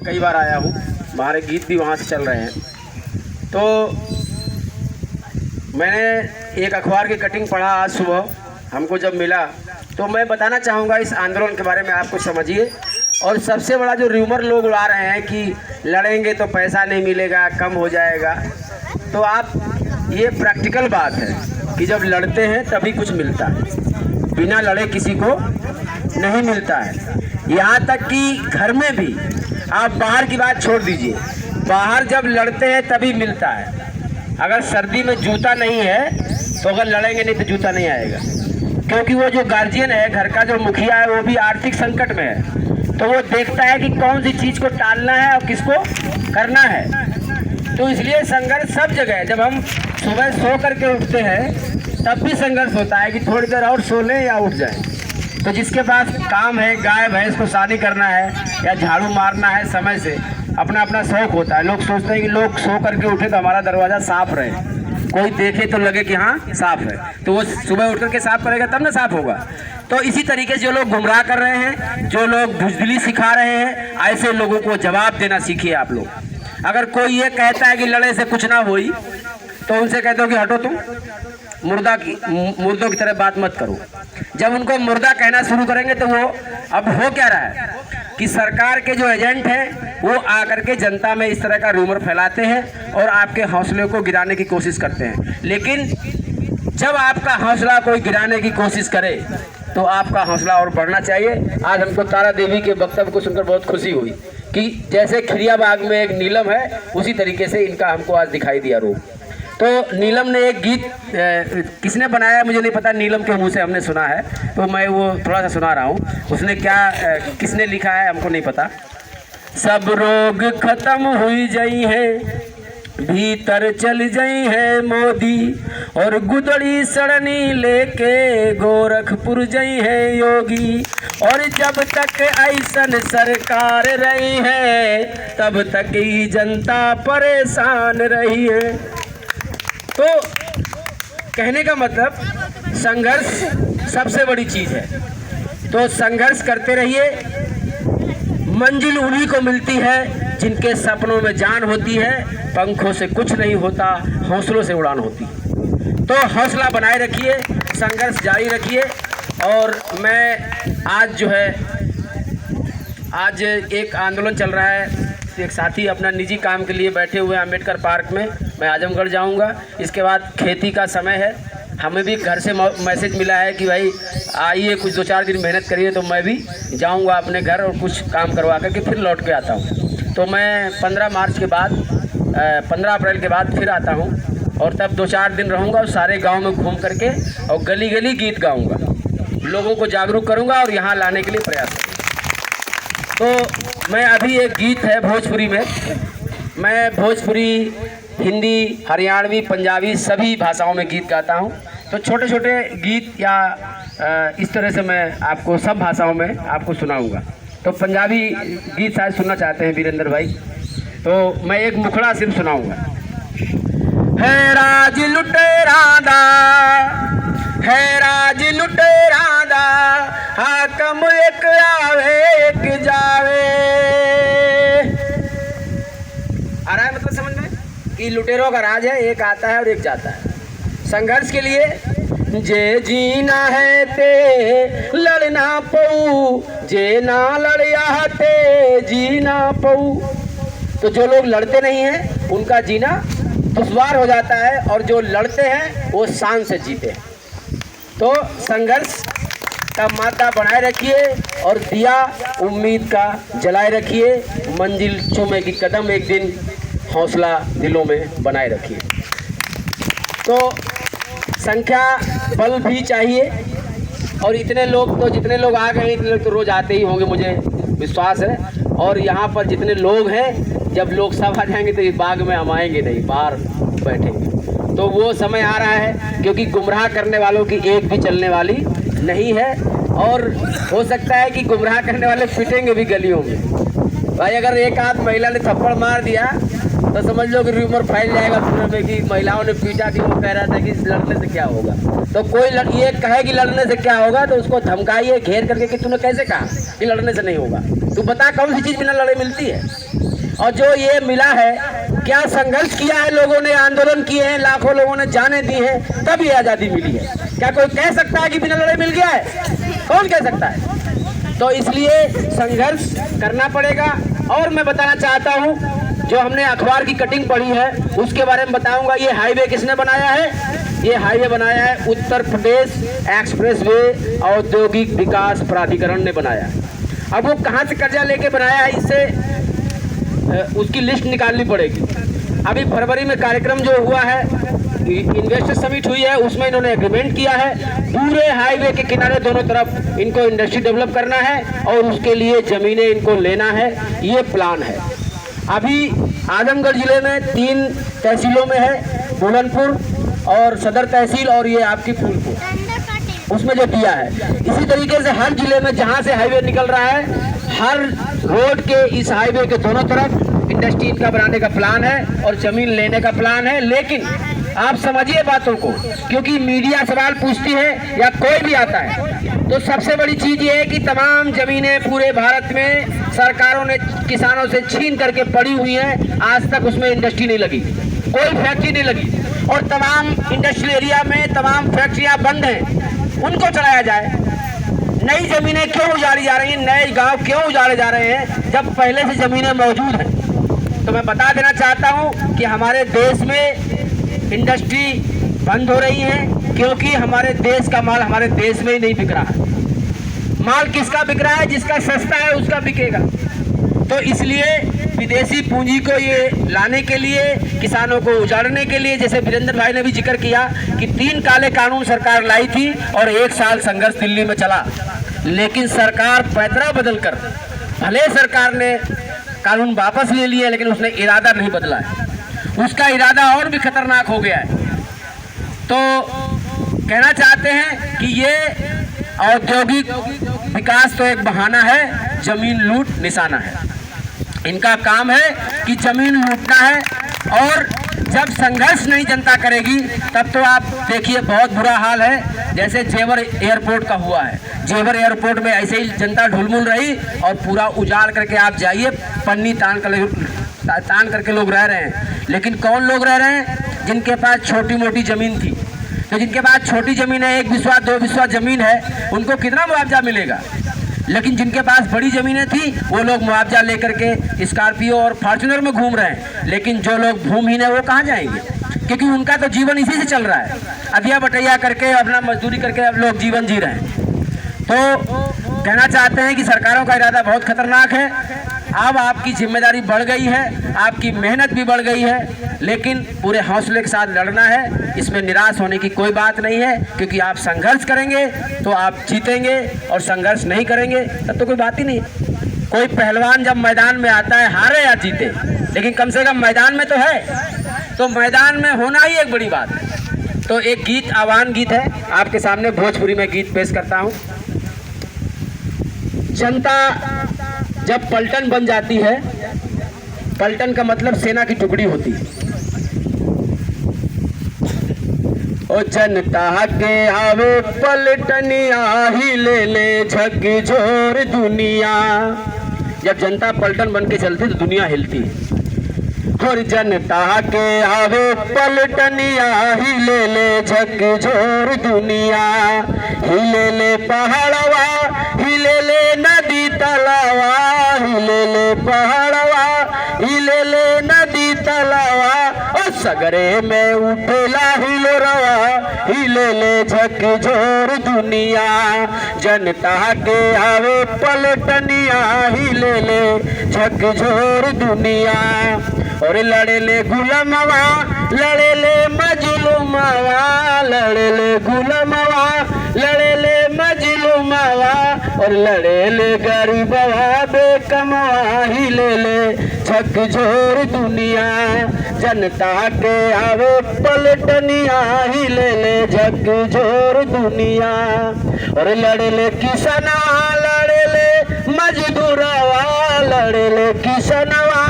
कई बार आया हूँ, हमारे गीत भी वहाँ से चल रहे हैं। तो मैंने एक अखबार की कटिंग पढ़ा आज सुबह, हमको जब मिला, तो मैं बताना चाहूँगा इस आंदोलन के बारे में, आप कुछ समझिए। और सबसे बड़ा जो र्यूमर लोग उड़ा रहे हैं कि लड़ेंगे तो पैसा नहीं मिलेगा, कम हो जाएगा, तो आप ये प्रैक्टिकल बात है कि जब लड़ते हैं तभी कुछ मिलता है, बिना लड़े किसी को नहीं मिलता है। यहाँ तक कि घर में भी, आप बाहर की बात छोड़ दीजिए, बाहर जब लड़ते हैं तभी मिलता है। अगर सर्दी में जूता नहीं है तो अगर लड़ेंगे नहीं तो जूता नहीं आएगा, क्योंकि वो जो गार्जियन है, घर का जो मुखिया है, वो भी आर्थिक संकट में है, तो वो देखता है कि कौन सी चीज़ को टालना है और किसको करना है। तो इसलिए संघर्ष सब जगह है। जब हम सुबह सो करके उठते हैं तब भी संघर्ष होता है कि थोड़ी देर और सो लें या उठ जाएं। तो जिसके पास काम है, गाय भैंस को शादी करना है या झाड़ू मारना है, समय से अपना अपना शौक होता है। लोग सोचते हैं कि लोग सो करके उठे तो हमारा दरवाज़ा साफ रहे, कोई देखे तो लगे कि हाँ साफ है, तो वो सुबह उठ करके साफ करेगा तब ना साफ होगा। तो इसी तरीके से जो लोग गुमराह कर रहे हैं, जो लोग बुज़दिली सिखा रहे हैं, ऐसे लोगों को जवाब देना सीखिए आप लोग। अगर कोई ये कहता है कि लड़े से कुछ ना होई, तो उनसे कहते हो कि हटो तुम, मुर्दों की तरह बात मत करो। जब उनको मुर्दा कहना शुरू करेंगे तो वो अब हो क्या रहा है कि सरकार के जो एजेंट हैं वो आकर के जनता में इस तरह का रूमर फैलाते हैं और आपके हौसले को गिराने की कोशिश करते हैं। लेकिन जब आपका हौसला कोई गिराने की कोशिश करे तो आपका हौसला और बढ़ना चाहिए। आज हमको तारा देवी के वक्तव्य को सुनकर बहुत खुशी हुई कि जैसे खिरिया बाग में एक नीलम है, उसी तरीके से इनका हमको आज दिखाई दिया रूप। तो नीलम ने एक गीत, किसने बनाया मुझे नहीं पता, नीलम के मुंह से हमने सुना है, तो मैं वो थोड़ा सा सुना रहा हूँ। उसने क्या, किसने लिखा है हमको नहीं पता। सब रोग खत्म हुई जाई है, भीतर चल जाई है मोदी, और गुदड़ी सड़नी लेके गोरखपुर जाई है योगी, और जब तक ऐसन सरकार रही है तब तक ही जनता परेशान रही है। तो कहने का मतलब संघर्ष सबसे बड़ी चीज़ है। तो संघर्ष करते रहिए, मंजिल उन्हीं को मिलती है जिनके सपनों में जान होती है। पंखों से कुछ नहीं होता, हौसलों से उड़ान होती। तो हौसला बनाए रखिए, संघर्ष जारी रखिए। और मैं आज जो है, आज एक आंदोलन चल रहा है, एक साथी अपना निजी काम के लिए बैठे हुए हैं अम्बेडकर पार्क में, मैं आजमगढ़ जाऊंगा। इसके बाद खेती का समय है, हमें भी घर से मैसेज मिला है कि भाई आइए कुछ 2-4 दिन मेहनत करिए, तो मैं भी जाऊंगा अपने घर और कुछ काम करवा करके फिर लौट के आता हूं। तो मैं 15 अप्रैल के बाद फिर आता हूं और तब 2-4 दिन रहूंगा और सारे गांव में घूम करके और गली गली गीत गाऊंगा, लोगों को जागरूक करूंगा और यहाँ लाने के लिए प्रयास करूँगा। तो मैं अभी एक गीत है भोजपुरी में, मैं भोजपुरी, हिंदी, हरियाणवी, पंजाबी सभी भाषाओं में गीत गाता हूँ। तो छोटे छोटे गीत या इस तरह से मैं आपको सब भाषाओं में आपको सुनाऊंगा। तो पंजाबी गीत शायद सुनना चाहते हैं वीरेंद्र भाई, तो मैं एक मुखड़ा सिर्फ सुनाऊंगा। है राज लुटेरा दा, है राज लुटेरा दा, हाकम एक आवे एक जावे। आ रहा है मतलब समझ में कि लुटेरों का राज है, एक आता है और एक जाता है। संघर्ष के लिए जे जीना है ते लड़ना पऊ, जे ना लड़िया ते जीना पऊ। तो जो लोग लड़ते नहीं हैं उनका जीना दुश्वार हो जाता है, और जो लड़ते हैं वो शान से जीते हैं। तो संघर्ष का मादा बनाए रखिए और दिया उम्मीद का जलाए रखिए। मंजिल चूमेगी कदम एक दिन, हौसला दिलों में बनाए रखिए। तो संख्या बल भी चाहिए, और इतने लोग तो, जितने लोग आ गए इतने लोग तो रोज़ आते ही होंगे, मुझे विश्वास है। और यहाँ पर जितने लोग हैं, जब लोग सब आ जाएंगे तो इस बाग में हम आएंगे नहीं, बाहर बैठेंगे। तो वो समय आ रहा है, क्योंकि गुमराह करने वालों की एक भी चलने वाली नहीं है, और हो सकता है कि गुमराह करने वाले पिटेंगे भी गलियों में। भाई अगर एक आध महिला ने थप्पड़ मार दिया तो समझ लो कि रूमर फैल जाएगा पूरे में कि महिलाओं ने पीटा, कि वो कह रहा था कि लड़ने से क्या होगा। तो कोई ये कहे कि लड़ने से क्या होगा तो उसको धमकाइए घेर करके कि तूने कैसे कहा कि लड़ने से नहीं होगा। तू बता कौन सी चीज बिना लड़े मिलती है? और जो ये मिला है, क्या संघर्ष किया है लोगों ने, आंदोलन किए हैं, लाखों लोगों ने जाने दी है, तब ये आज़ादी मिली है। क्या कोई कह सकता है कि बिना लड़े मिल गया है? कौन कह सकता है? तो इसलिए संघर्ष करना पड़ेगा। और मैं बताना चाहता हूँ, जो हमने अखबार की कटिंग पढ़ी है उसके बारे में बताऊंगा। ये हाईवे किसने बनाया है? ये हाईवे बनाया है उत्तर प्रदेश एक्सप्रेसवे औद्योगिक विकास प्राधिकरण ने बनाया है। अब वो कहाँ से कर्जा लेके बनाया है, इससे उसकी लिस्ट निकालनी पड़ेगी। अभी फरवरी में कार्यक्रम जो हुआ है, इन्वेस्टर समिट हुई है, उसमें इन्होंने एग्रीमेंट किया है पूरे हाईवे के किनारे दोनों तरफ इनको इंडस्ट्री डेवलप करना है और उसके लिए जमीनें इनको लेना है, ये प्लान है। अभी आजमगढ़ जिले में 3 तहसीलों में है, बुलंदपुर और सदर तहसील और ये आपकी फूलपुर, उसमें जो दिया है। इसी तरीके से हर जिले में जहाँ से हाईवे निकल रहा है, हर रोड के इस हाईवे के दोनों तरफ इंडस्ट्री इनका बनाने का प्लान है और जमीन लेने का प्लान है। लेकिन आप समझिए बातों को, क्योंकि मीडिया सवाल पूछती है या कोई भी आता है, तो सबसे बड़ी चीज ये है कि तमाम जमीनें पूरे भारत में सरकारों ने किसानों से छीन करके पड़ी हुई हैं। आज तक उसमें इंडस्ट्री नहीं लगी, कोई फैक्ट्री नहीं लगी, और तमाम इंडस्ट्रियल एरिया में तमाम फैक्ट्रियां बंद हैं, उनको चलाया जाए। नई जमीनें क्यों उजाड़ी जा रही हैं, नए गांव क्यों उजाड़े जा रहे हैं जब पहले से जमीनें मौजूद हैं? तो मैं बता देना चाहता हूं कि हमारे देश में इंडस्ट्री बंद हो रही है क्योंकि हमारे देश का माल हमारे देश में ही नहीं बिक रहा है। माल किसका बिक रहा है? जिसका सस्ता है उसका बिकेगा। तो इसलिए विदेशी पूंजी को ये लाने के लिए, किसानों को उजाड़ने के लिए, जैसे वीरेंद्र भाई ने भी जिक्र किया कि 3 काले कानून सरकार लाई थी और 1 साल संघर्ष दिल्ली में चला, लेकिन सरकार पैतरा बदल कर, भले सरकार ने कानून वापस ले लिए लेकिन उसने इरादा नहीं बदला है, उसका इरादा और भी खतरनाक हो गया है। तो कहना चाहते हैं कि ये औद्योगिक विकास तो एक बहाना है, जमीन लूट निशाना है। इनका काम है कि जमीन लूटना है, और जब संघर्ष नहीं जनता करेगी तब तो आप देखिए बहुत बुरा हाल है, जैसे जेवर एयरपोर्ट का हुआ है। जेवर एयरपोर्ट में ऐसे ही जनता ढुलमुल रही और पूरा उजाड़ करके आप जाइए, पन्नी तान करके लोग रह रहे हैं। लेकिन कौन लोग रह रहे हैं? जिनके पास छोटी मोटी जमीन थी। तो जिनके पास छोटी जमीन है, 1 बिस्वा 2 बिस्वा जमीन है, उनको कितना मुआवजा मिलेगा? लेकिन जिनके पास बड़ी ज़मीनें थी वो लोग मुआवजा लेकर के स्कॉर्पियो और फॉर्च्यूनर में घूम रहे हैं। लेकिन जो लोग भूमिहीन है वो कहाँ जाएंगे? क्योंकि उनका तो जीवन इसी से चल रहा है, अदिया बटैया करके, अपना मजदूरी करके अब लोग जीवन जी रहे हैं। तो कहना चाहते हैं कि सरकारों का इरादा बहुत खतरनाक है। अब आपकी जिम्मेदारी बढ़ गई है, आपकी मेहनत भी बढ़ गई है, लेकिन पूरे हौसले के साथ लड़ना है। इसमें निराश होने की कोई बात नहीं है, क्योंकि आप संघर्ष करेंगे तो आप जीतेंगे, और संघर्ष नहीं करेंगे तब तो कोई बात ही नहीं है। कोई पहलवान जब मैदान में आता है, हारे या जीते, लेकिन कम से कम मैदान में तो है। तो मैदान में होना ही एक बड़ी बात है। तो एक गीत, आह्वान गीत है, आपके सामने भोजपुरी में गीत पेश करता हूँ। जनता जब पलटन बन जाती है, पलटन का मतलब सेना की टुकड़ी होती है। ओ जनता के आवे पलटनिया, ही ले झकझोर दुनिया। जब जनता पलटन बन के चलती तो दुनिया हिलती है। और जनता के आवे पलटनिया, ही ले झकझोर दुनिया। हिले ले पहाड़वा, हिले ले नदी तलावा, हिले ले पहाड़वा, हिले ले नदी तलावा। और सगरे में उठेला हिलोरवा, हिले ले झकझोर दुनिया। जनता के आवे पलटनिया, हिले ले झकझोर दुनिया। और लड़े ले गुलामवा, लड़े ले मजलूमवा, लड़े ले गुलामवा, लड़े ले मजलूमवा। और लड़े ले गरीबवा बेकमवा, हिले ले झकझोर दुनिया। जनता के आवे पलटनिया, हिले ले झकझोर दुनिया। और लड़े ले किसनवा, लड़े ले मजदूरवा, लड़े ले किसनवा,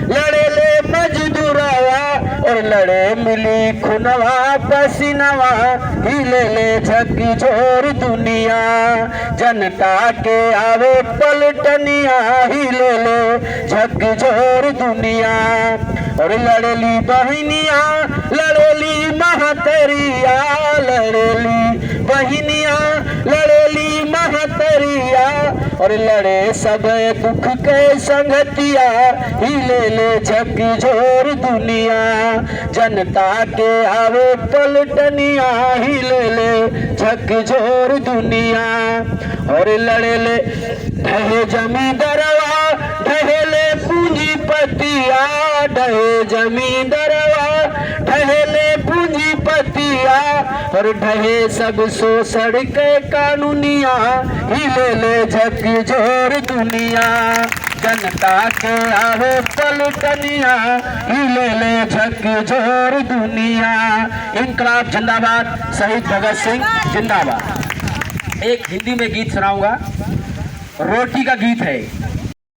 लड़े ले मजदूरवा। और लड़े मिली खुनवा पसीनवा हिले ले झकझोर दुनिया, जनता के आवे पलटनिया हिले ले झकझोर दुनिया। और लड़ेली बहनिया लड़ेली महतरिया, लड़ेली बहनिया लड़ेली महतरिया, और लड़े सब दुख के संगतिया हिले ले झकझोर दुनिया, जनता के आवे पलटनिया हिले ले झकझोर दुनिया। और लड़े ले ढहे जमींदरवा ढहेले पूंजीपतिया, ढहे जमींदरवा ढहेले पूंजीपतिया, और ढहे सब शोषण के कानूनिया हिले ले झकझोर दुनिया, जनता के आवे पलटनिया हिले ले झकझोर दुनिया। इनकलाब जिंदाबाद, शहीद भगत सिंह जिंदाबाद। एक हिंदी में गीत सुनाऊंगा, रोटी का गीत है।